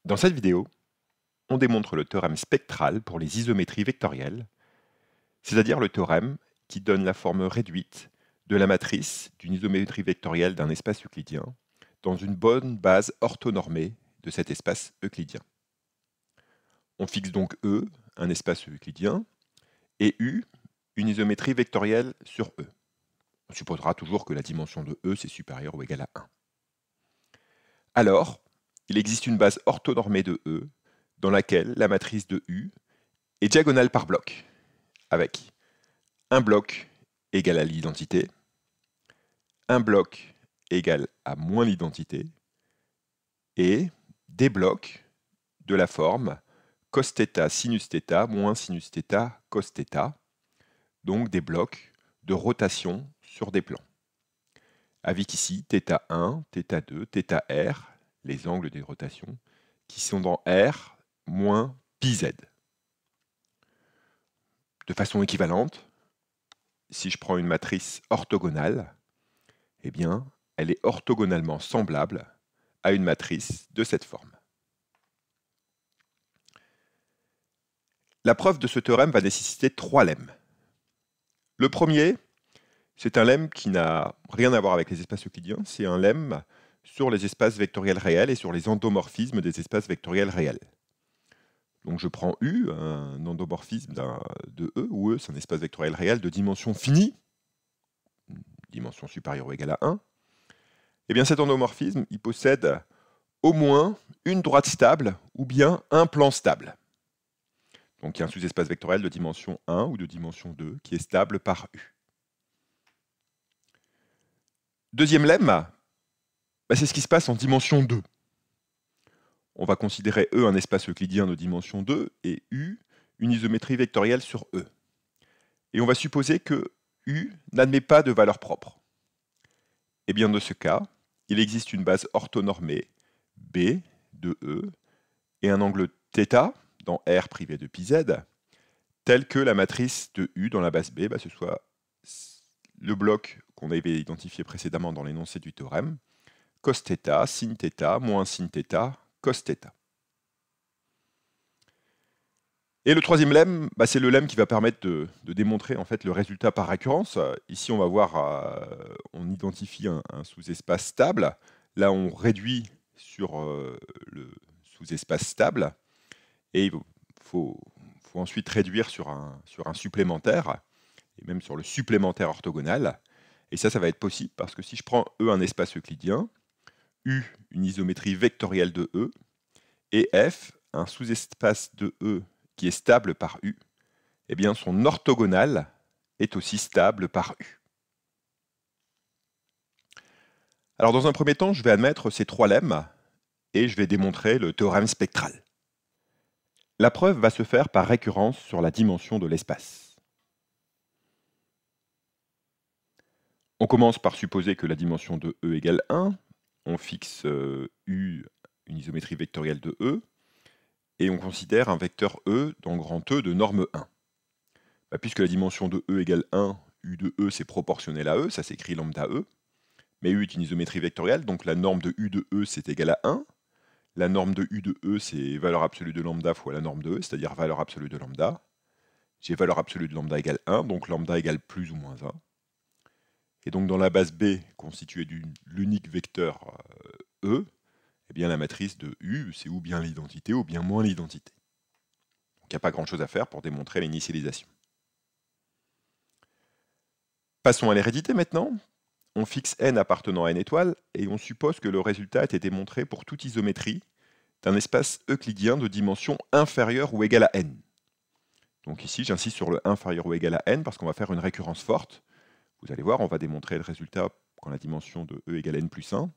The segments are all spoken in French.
Dans cette vidéo, on démontre le théorème spectral pour les isométries vectorielles, c'est-à-dire le théorème qui donne la forme réduite de la matrice d'une isométrie vectorielle d'un espace euclidien dans une bonne base orthonormée de cet espace euclidien. On fixe donc E, un espace euclidien, et U, une isométrie vectorielle sur E. On supposera toujours que la dimension de E, c'est supérieur ou égal à 1. Alors, il existe une base orthonormée de E dans laquelle la matrice de U est diagonale par bloc, avec un bloc égal à l'identité, un bloc égal à moins l'identité, et des blocs de la forme cos θ sinus θ moins sinus θ cos θ, donc des blocs de rotation sur des plans. Avec ici θ1, θ2, θr, les angles des rotations, qui sont dans R moins πz. De façon équivalente, si je prends une matrice orthogonale, eh bien, elle est orthogonalement semblable à une matrice de cette forme. La preuve de ce théorème va nécessiter 3 lemmes. Le premier, c'est un lemme qui n'a rien à voir avec les espaces euclidiens, c'est un lemme sur les espaces vectoriels réels et sur les endomorphismes des espaces vectoriels réels. Donc je prends U, un endomorphisme de E, où E c'est un espace vectoriel réel de dimension finie, dimension supérieure ou égale à 1. Et bien cet endomorphisme, il possède au moins une droite stable ou bien un plan stable. Donc il y a un sous-espace vectoriel de dimension 1 ou de dimension 2 qui est stable par U. Deuxième lemme, c'est ce qui se passe en dimension 2. On va considérer E un espace euclidien de dimension 2 et U une isométrie vectorielle sur E. Et on va supposer que U n'admet pas de valeur propre. Et bien dans ce cas, il existe une base orthonormée B de E et un angle θ dans R privé de πz, tel que la matrice de U dans la base B, ce soit le bloc qu'on avait identifié précédemment dans l'énoncé du théorème, cos θ, sin θ, moins sin θ, cos θ. Et le troisième lemme, c'est le lemme qui va permettre de démontrer en fait le résultat par récurrence. Ici, on va voir, on identifie un sous-espace stable. Là, on réduit sur le sous-espace stable. Et il faut ensuite réduire sur un supplémentaire, et même sur le supplémentaire orthogonal. Et ça va être possible parce que si je prends E un espace euclidien, U une isométrie vectorielle de E, et F un sous-espace de E qui est stable par U, eh bien son orthogonal est aussi stable par U. Alors dans un premier temps, je vais admettre ces 3 lemmes et je vais démontrer le théorème spectral. La preuve va se faire par récurrence sur la dimension de l'espace. On commence par supposer que la dimension de E égale 1. On fixe U, une isométrie vectorielle de E, et on considère un vecteur E dans grand E de norme 1. Puisque la dimension de E égale 1, U de E c'est proportionnel à E, ça s'écrit lambda E, mais U est une isométrie vectorielle, donc la norme de U de E c'est égal à 1. La norme de U de E, c'est valeur absolue de lambda fois la norme de E, c'est-à-dire valeur absolue de lambda. J'ai valeur absolue de lambda égale 1, donc lambda égale plus ou moins 1. Et donc dans la base B, constituée de l'unique vecteur E, eh bien la matrice de U, c'est ou bien l'identité ou bien moins l'identité. Donc il n'y a pas grand-chose à faire pour démontrer l'initialisation. Passons à l'hérédité maintenant. On fixe n appartenant à n étoiles et on suppose que le résultat a été démontré pour toute isométrie d'un espace euclidien de dimension inférieure ou égale à n. Donc ici, j'insiste sur le inférieur ou égal à n parce qu'on va faire une récurrence forte. Vous allez voir, on va démontrer le résultat quand la dimension de E égale n plus 1.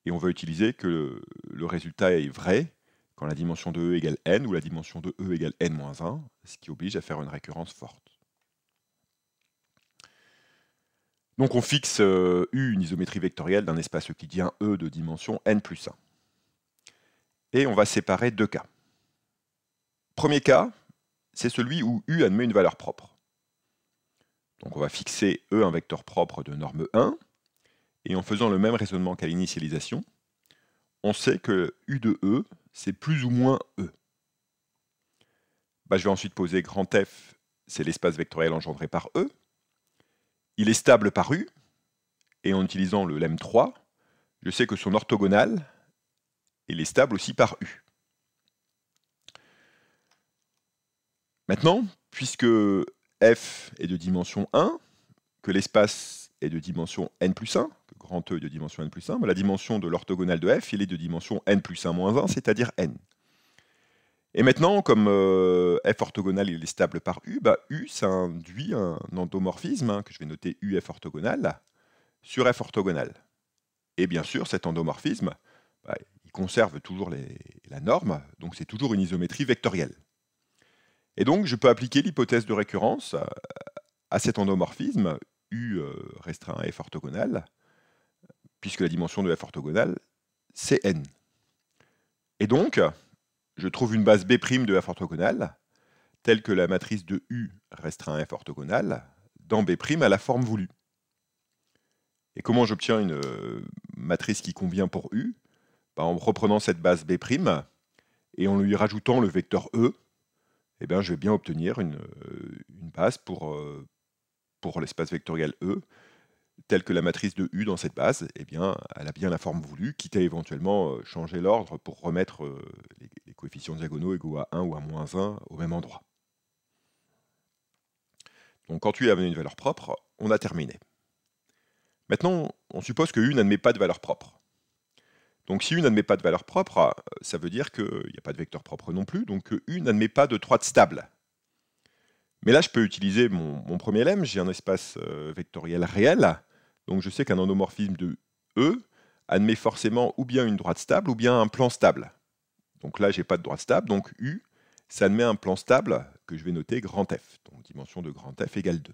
Et on va utiliser que le résultat est vrai quand la dimension de E égale n ou la dimension de E égale n moins 1, ce qui oblige à faire une récurrence forte. Donc on fixe U, une isométrie vectorielle d'un espace euclidien E de dimension n plus 1. Et on va séparer 2 cas. Premier cas, c'est celui où U admet une valeur propre. Donc on va fixer E un vecteur propre de norme 1, et en faisant le même raisonnement qu'à l'initialisation, on sait que U de E, c'est plus ou moins E. Je vais ensuite poser grand F, c'est l'espace vectoriel engendré par E. Il est stable par U, et en utilisant le lemme 3, je sais que son orthogonal, il est stable aussi par U. Maintenant, puisque F est de dimension 1, que l'espace est de dimension n plus 1, que grand E est de dimension n plus 1, la dimension de l'orthogonale de F, il est de dimension n plus 1 moins 1, c'est-à-dire n. Et maintenant, comme F orthogonal il est stable par U, U ça induit un endomorphisme, que je vais noter UF orthogonal, sur F orthogonal. Et bien sûr, cet endomorphisme, il conserve toujours la norme, donc c'est toujours une isométrie vectorielle. Et donc, je peux appliquer l'hypothèse de récurrence à cet endomorphisme, U restreint à F orthogonal, puisque la dimension de F orthogonal, c'est n. Et donc, je trouve une base B' de F orthogonal, telle que la matrice de U restreint à F orthogonal, dans B' à la forme voulue. Et comment j'obtiens une matrice qui convient pour U? En reprenant cette base B' et en lui rajoutant le vecteur E, je vais bien obtenir une base pour l'espace vectoriel E, telle que la matrice de U dans cette base, elle a bien la forme voulue, quitte à éventuellement changer l'ordre pour remettre les coefficients diagonaux égaux à 1 ou à moins 1 au même endroit. Donc quand U a une valeur propre, on a terminé. Maintenant, on suppose que U n'admet pas de valeur propre. Donc si U n'admet pas de valeur propre, ça veut dire qu'il n'y a pas de vecteur propre non plus, donc U n'admet pas de droite stable. Mais là, je peux utiliser mon premier lemme, j'ai un espace vectoriel réel, donc je sais qu'un endomorphisme de E admet forcément ou bien une droite stable ou bien un plan stable. Donc là, j'ai pas de droite stable, donc U, ça admet un plan stable que je vais noter grand F, donc dimension de grand F égale 2.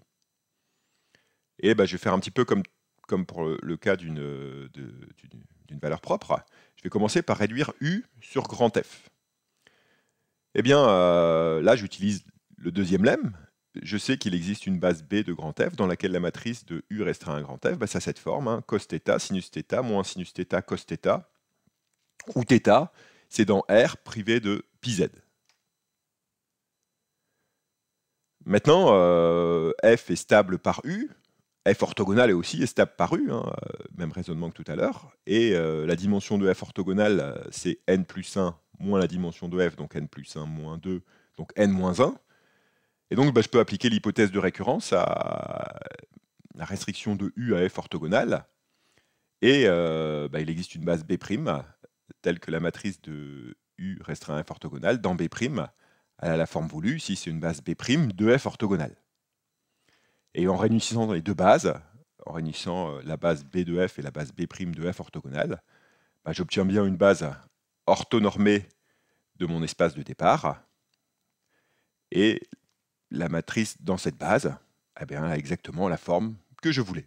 Et je vais faire un petit peu comme pour le cas d'une valeur propre. Je vais commencer par réduire U sur grand F. Là, j'utilise le deuxième lemme. Je sais qu'il existe une base B de grand F dans laquelle la matrice de U restreint à grand F, ça a cette forme, cos θ, sinus θ, moins sinus θ, cos θ, où θ, c'est dans R privé de πz. Maintenant, F est stable par U, F orthogonal est aussi stable par U, même raisonnement que tout à l'heure, et la dimension de F orthogonale, c'est n plus 1 moins la dimension de F, donc n plus 1 moins 2, donc n moins 1. Et donc, je peux appliquer l'hypothèse de récurrence à la restriction de U à F orthogonale. Et il existe une base B', telle que la matrice de U restreint à F orthogonale, dans B', elle a la forme voulue. Ici, c'est une base B' de F orthogonale. Et en réunissant les deux bases, en réunissant la base B de F et la base B' de F orthogonale, j'obtiens bien une base orthonormée de mon espace de départ. Et la matrice dans cette base, elle a exactement la forme que je voulais.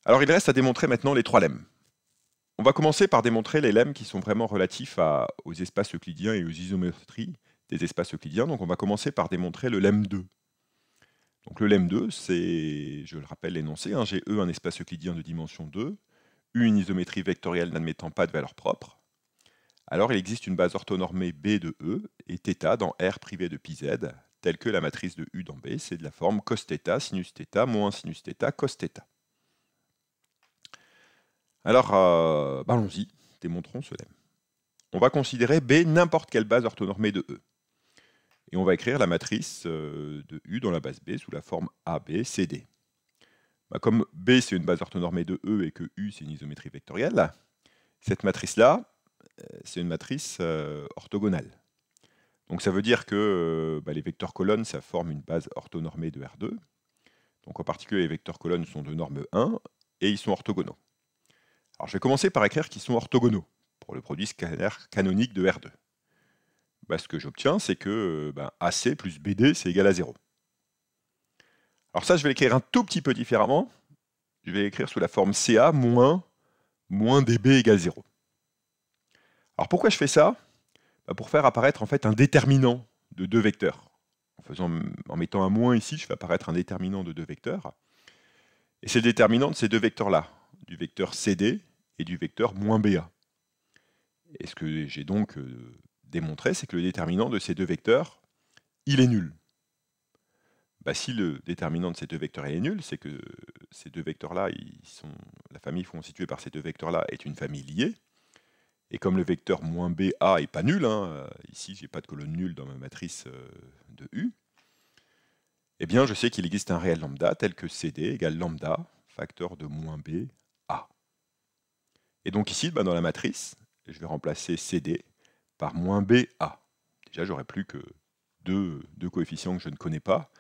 Alors il reste à démontrer maintenant les trois lemmes. On va commencer par démontrer les lemmes qui sont vraiment relatifs aux espaces euclidiens et aux isométries des espaces euclidiens. Donc on va commencer par démontrer le lemme 2. Donc le lemme 2, c'est, je le rappelle l'énoncé, j'ai E un espace euclidien de dimension 2, U une isométrie vectorielle n'admettant pas de valeur propre. Alors il existe une base orthonormée B de E et θ dans R privé de πz, telle que la matrice de U dans B, c'est de la forme cos θ, sinus θ, moins sinus θ, cos θ. Alors, allons-y, démontrons ce lemme. On va considérer B n'importe quelle base orthonormée de E. Et on va écrire la matrice de U dans la base B sous la forme ABCD. Comme B c'est une base orthonormée de E et que U c'est une isométrie vectorielle, cette matrice-là, c'est une matrice orthogonale. Donc ça veut dire que les vecteurs colonnes, ça forme une base orthonormée de R2. Donc en particulier, les vecteurs colonnes sont de norme 1 et ils sont orthogonaux. Alors je vais commencer par écrire qu'ils sont orthogonaux pour le produit scalaire canonique de R2. Ce que j'obtiens, c'est que AC plus BD, c'est égal à 0. Alors ça, je vais l'écrire un tout petit peu différemment. Je vais l'écrire sous la forme CA moins DB égale 0. Alors pourquoi je fais ça? Pour faire apparaître en fait un déterminant de deux vecteurs. En mettant un moins ici, je fais apparaître un déterminant de deux vecteurs. Et c'est le déterminant de ces deux vecteurs-là, du vecteur CD et du vecteur moins BA. Et ce que j'ai donc démontré, c'est que le déterminant de ces deux vecteurs, il est nul. Bah, si le déterminant de ces deux vecteurs est nul, c'est que ces deux vecteurs-là, la famille constituée par ces deux vecteurs-là est une famille liée. Et comme le vecteur moins BA n'est pas nul, ici j'ai pas de colonne nulle dans ma matrice de U, eh bien je sais qu'il existe un réel lambda tel que CD égale lambda, facteur de moins B, A. Et donc ici, dans la matrice, je vais remplacer CD par moins BA. Déjà, j'aurai plus que deux coefficients que je ne connais pas,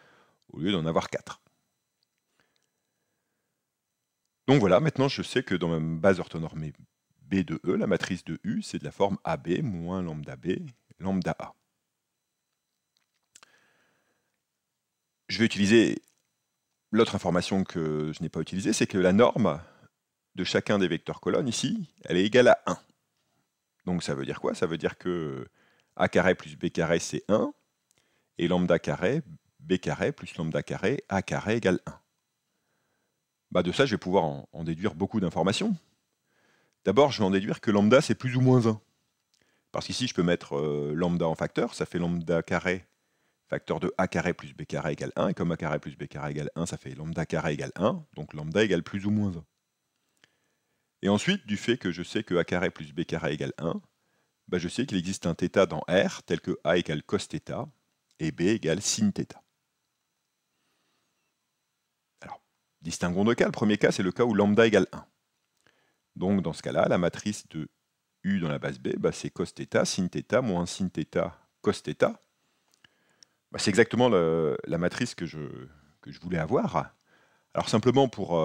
au lieu d'en avoir 4. Donc voilà, maintenant je sais que dans ma base orthonormée B de E, la matrice de U, c'est de la forme AB moins lambda B, lambda A. Je vais utiliser l'autre information que je n'ai pas utilisée, c'est que la norme de chacun des vecteurs colonnes ici, elle est égale à 1. Donc ça veut dire quoi? Ça veut dire que A carré plus B carré c'est 1, et lambda carré, B carré plus lambda carré, A carré égale 1. Bah de ça, je vais pouvoir en déduire beaucoup d'informations. D'abord, je vais en déduire que lambda c'est plus ou moins 1. Parce qu'ici, je peux mettre lambda en facteur, ça fait lambda carré, facteur de A carré plus B carré égale 1, et comme A carré plus B carré égale 1, ça fait lambda carré égale 1, donc lambda égale plus ou moins 1. Et ensuite, du fait que je sais que A carré plus B carré égale 1, bah je sais qu'il existe un θ dans R, tel que A égale cos θ, et B égale sin θ. Alors, distinguons deux cas. Le premier cas, c'est le cas où lambda égale 1. Donc, dans ce cas-là, la matrice de U dans la base B, bah, c'est cos θ, sin θ, moins sin θ, cos θ. Bah, c'est exactement la matrice que je voulais avoir. Alors, simplement pour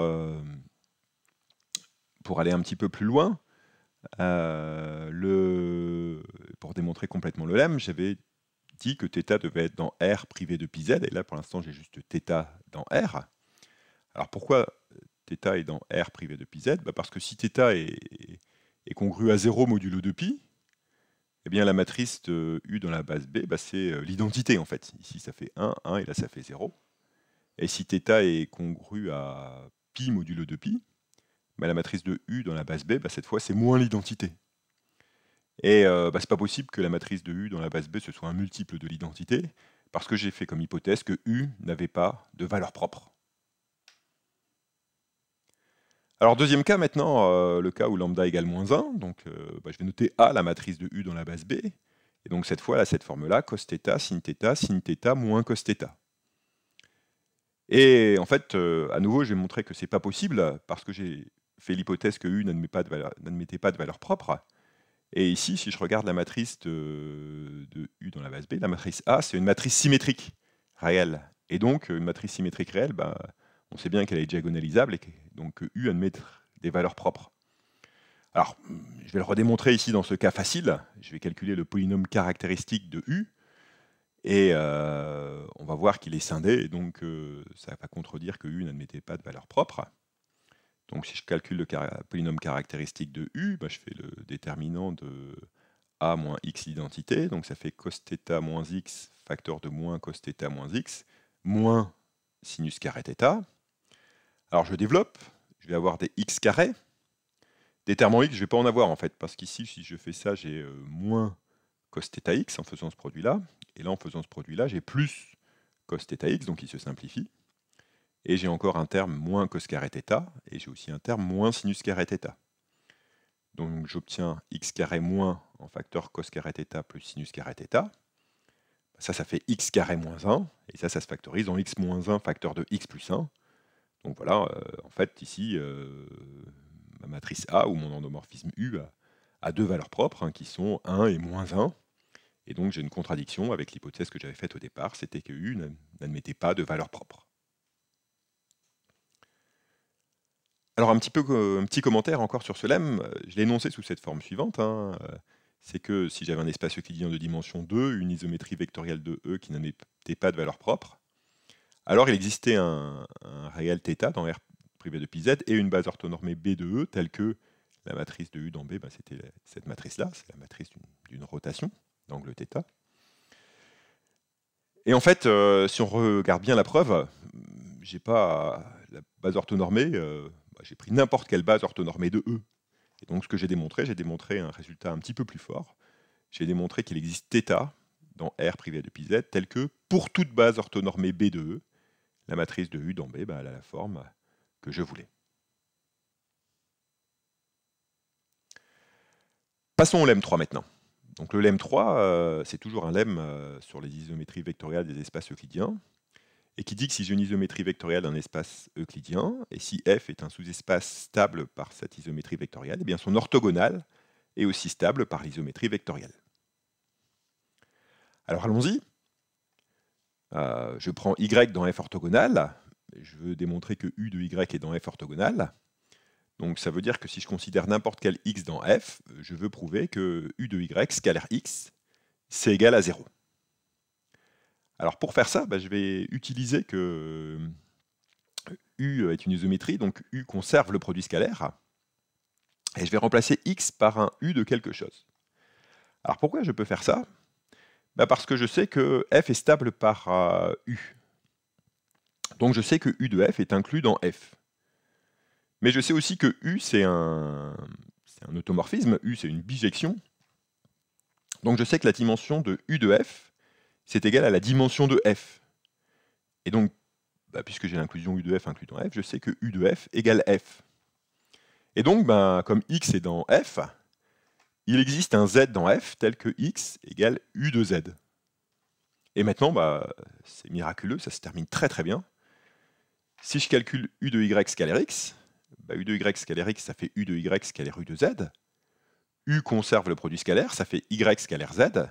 aller un petit peu plus loin, pour démontrer complètement le lemme, j'avais dit que θ devait être dans R privé de πz, et là pour l'instant j'ai juste θ dans R. Alors pourquoi θ est dans R privé de πz? Bah parce que si θ est congru à 0 modulo de π, eh bien la matrice de U dans la base B, bah c'est l'identité en fait. Ici ça fait 1, 1 et là ça fait 0. Et si θ est congru à π modulo de π, bah la matrice de U dans la base B, bah cette fois c'est moins l'identité. Et bah, c'est pas possible que la matrice de U dans la base B ce soit un multiple de l'identité, parce que j'ai fait comme hypothèse que U n'avait pas de valeur propre. Alors deuxième cas maintenant, le cas où lambda égale moins 1, donc bah, je vais noter A, la matrice de U dans la base B, et donc cette fois, là, cette forme-là, cos θ, sin θ, moins cos θ. Et en fait, à nouveau, je vais montrer que c'est pas possible, parce que j'ai fait l'hypothèse que U n'admettait pas de valeur propre. Et ici, si je regarde la matrice de U dans la base B, la matrice A, c'est une matrice symétrique réelle. Et donc, une matrice symétrique réelle, bah, on sait bien qu'elle est diagonalisable, et que donc U admet des valeurs propres. Alors, je vais le redémontrer ici dans ce cas facile. Je vais calculer le polynôme caractéristique de U, et on va voir qu'il est scindé, et donc ça va contredire que U n'admettait pas de valeur propre. Donc si je calcule le polynôme caractéristique de U, bah, je fais le déterminant de A moins x l'identité, donc ça fait cos θ moins x, facteur de moins cos θ moins x, moins sinus carré θ. Alors je développe, je vais avoir des x carrés. Des termes en x, je ne vais pas en avoir en fait, parce qu'ici, si je fais ça, j'ai moins cos θx en faisant ce produit-là, et là en faisant ce produit-là, j'ai plus cos θx, donc il se simplifie. Et j'ai encore un terme moins cos carré θ, et j'ai aussi un terme moins sinus carré θ. Donc j'obtiens x carré moins en facteur cos carré θ plus sinus carré θ. Ça fait x carré moins 1, et ça se factorise en x moins 1 facteur de x plus 1. Donc voilà, en fait ici, ma matrice A, ou mon endomorphisme U, a deux valeurs propres, qui sont 1 et moins 1. Et donc j'ai une contradiction avec l'hypothèse que j'avais faite au départ, c'était que U n'admettait pas de valeur propre. Alors un petit commentaire encore sur ce lemme, je l'ai énoncé sous cette forme suivante, c'est que si j'avais un espace euclidien de dimension 2, une isométrie vectorielle de E qui n'admettait pas de valeur propre, alors il existait un réel θ dans R privé de πz et une base orthonormée B de E, telle que la matrice de U dans B, c'était cette matrice-là, c'est la matrice d'une rotation d'angle θ. Et en fait, si on regarde bien la preuve, j'ai pas la base orthonormée, j'ai pris n'importe quelle base orthonormée de E. Et donc ce que j'ai démontré un résultat un petit peu plus fort. J'ai démontré qu'il existe θ dans R privé depuis Z, tel que pour toute base orthonormée B de E, la matrice de U dans B, elle a la forme que je voulais. Passons au lemme 3 maintenant. Donc le lemme 3, c'est toujours un lemme sur les isométries vectorielles des espaces euclidiens, et qui dit que si j'ai une isométrie vectorielle d'un espace euclidien, et si F est un sous-espace stable par cette isométrie vectorielle, eh bien son orthogonale est aussi stable par l'isométrie vectorielle. Alors allons-y. Je prends Y dans F orthogonale. Je veux démontrer que U de Y est dans F orthogonale. Donc ça veut dire que si je considère n'importe quel X dans F, je veux prouver que U de Y scalaire X, c'est égal à 0. Alors pour faire ça, je vais utiliser que U est une isométrie, donc U conserve le produit scalaire, et je vais remplacer X par un U de quelque chose. Alors pourquoi je peux faire ça? Parce que je sais que F est stable par U. Donc je sais que U de F est inclus dans F. Mais je sais aussi que U, c'est un automorphisme, U, c'est une bijection. Donc je sais que la dimension de U de F, c'est égal à la dimension de F. Et donc, puisque j'ai l'inclusion U de F inclus dans F, je sais que U de F égale F. Et donc, comme X est dans F, il existe un Z dans F tel que X égale U de Z. Et maintenant, c'est miraculeux, ça se termine très très bien. Si je calcule U de Y scalaire X, U de Y scalaire X, ça fait U de Y scalaire U de Z. U conserve le produit scalaire, ça fait Y scalaire Z.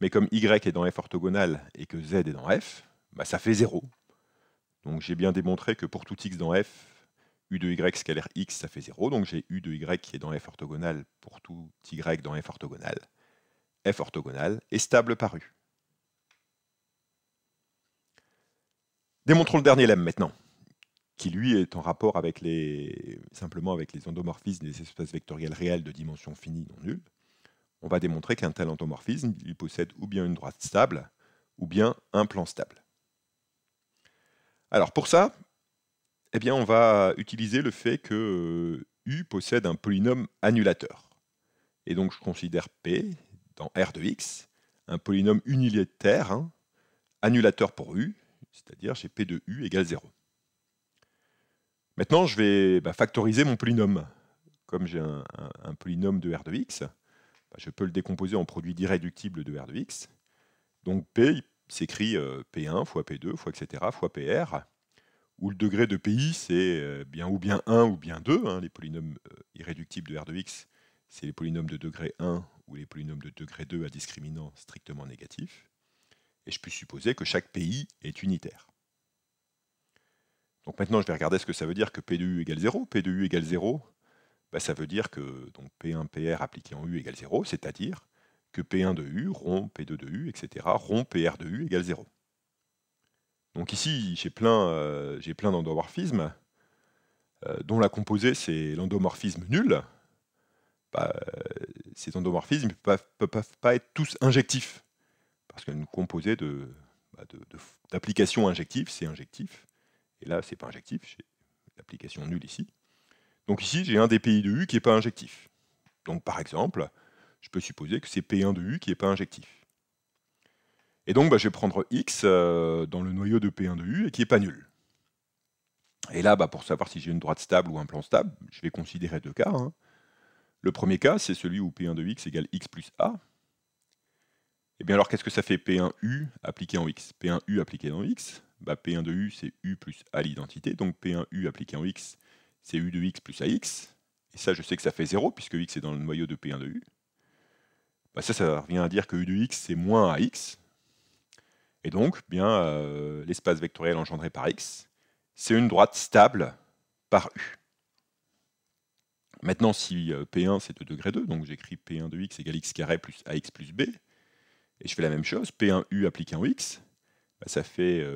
Mais comme Y est dans F orthogonale et que Z est dans F, ça fait 0. Donc j'ai bien démontré que pour tout X dans F, U de Y scalaire X, ça fait 0. Donc j'ai U de Y qui est dans F orthogonale pour tout Y dans F orthogonale. F orthogonale est stable par U. Démontrons le dernier lemme maintenant, qui lui est en rapport avec simplement avec les endomorphismes des espaces vectoriels réels de dimension finie non nulle. On va démontrer qu'un tel endomorphisme, il possède ou bien une droite stable, ou bien un plan stable. Alors pour ça, on va utiliser le fait que U possède un polynôme annulateur. Et donc je considère P, dans R de X, un polynôme unitaire, annulateur pour U, c'est-à-dire j'ai P de U égale 0. Maintenant, je vais factoriser mon polynôme. Comme j'ai un polynôme de R de X, je peux le décomposer en produit d'irréductible de R de X. Donc P s'écrit P1 fois P2 fois etc. fois PR, où le degré de PI c'est bien ou bien 1 ou bien 2. Les polynômes irréductibles de R de X, c'est les polynômes de degré 1 ou les polynômes de degré 2 à discriminant strictement négatif. Et je peux supposer que chaque PI est unitaire. Donc maintenant, je vais regarder ce que ça veut dire que P de U égale 0. P de U égale 0, ça veut dire que donc, P1 PR appliqué en U égale 0, c'est-à-dire que P1 de U rond P2 de U, etc. rond PR de U égale 0. Donc ici, j'ai plein d'endomorphismes, dont la composée, c'est l'endomorphisme nul. Ces endomorphismes ne peuvent pas être tous injectifs, parce qu'une composée d'application injective, c'est injectif. Et là, c'est pas injectif, j'ai l'application nulle ici. Donc ici, j'ai un des PI de U qui n'est pas injectif. Donc par exemple, je peux supposer que c'est P1 de U qui n'est pas injectif. Et donc je vais prendre X dans le noyau de P1 de U et qui n'est pas nul. Et là, pour savoir si j'ai une droite stable ou un plan stable, je vais considérer deux cas. Le premier cas, c'est celui où P1 de X égale X plus A. Et bien alors, qu'est-ce que ça fait P1U appliqué en X? P1U appliqué en X, P1 de U, c'est U plus A l'identité. Donc P1U appliqué en X, c'est U de X plus AX. Et ça, je sais que ça fait 0, puisque X est dans le noyau de P1 de U. Ça revient à dire que U de X, c'est moins AX. Et donc, l'espace vectoriel engendré par X, c'est une droite stable par U. Maintenant, si P1 c'est de degré 2, donc j'écris P1 de X égale X carré plus AX plus B, et je fais la même chose, P1U appliqué en X, ça fait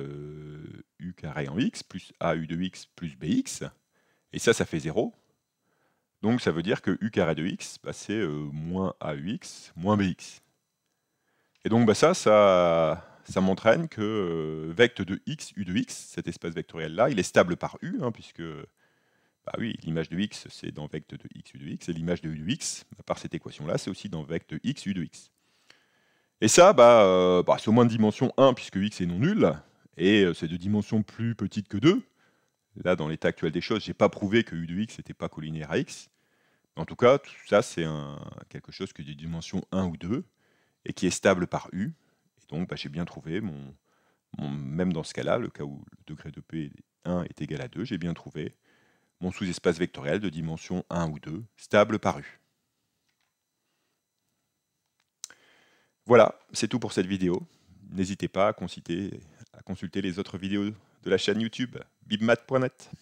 U carré en X plus AU de X plus BX, et ça fait 0. Donc ça veut dire que U carré de X, c'est moins AUX moins BX. Et donc ça m'entraîne que vecte de X, U de X, cet espace vectoriel-là, il est stable par U, puisque Bah oui, l'image de x, c'est dans vecte de x, u de x, et l'image de u de x, à part cette équation-là, c'est aussi dans vecte de x, u de x. Et ça, c'est au moins de dimension 1, puisque x est non nul, et c'est de dimension plus petite que 2. Là, dans l'état actuel des choses, j'ai pas prouvé que u de x n'était pas collinéaire à x. En tout cas, tout ça, c'est quelque chose qui est de dimension 1 ou 2, et qui est stable par u. Et donc, j'ai bien trouvé même dans ce cas-là, le cas où le degré de P 1 est égal à 2, j'ai bien trouvé mon sous-espace vectoriel de dimension 1 ou 2, stable par U. Voilà, c'est tout pour cette vidéo. N'hésitez pas à consulter les autres vidéos de la chaîne YouTube bibmat.net.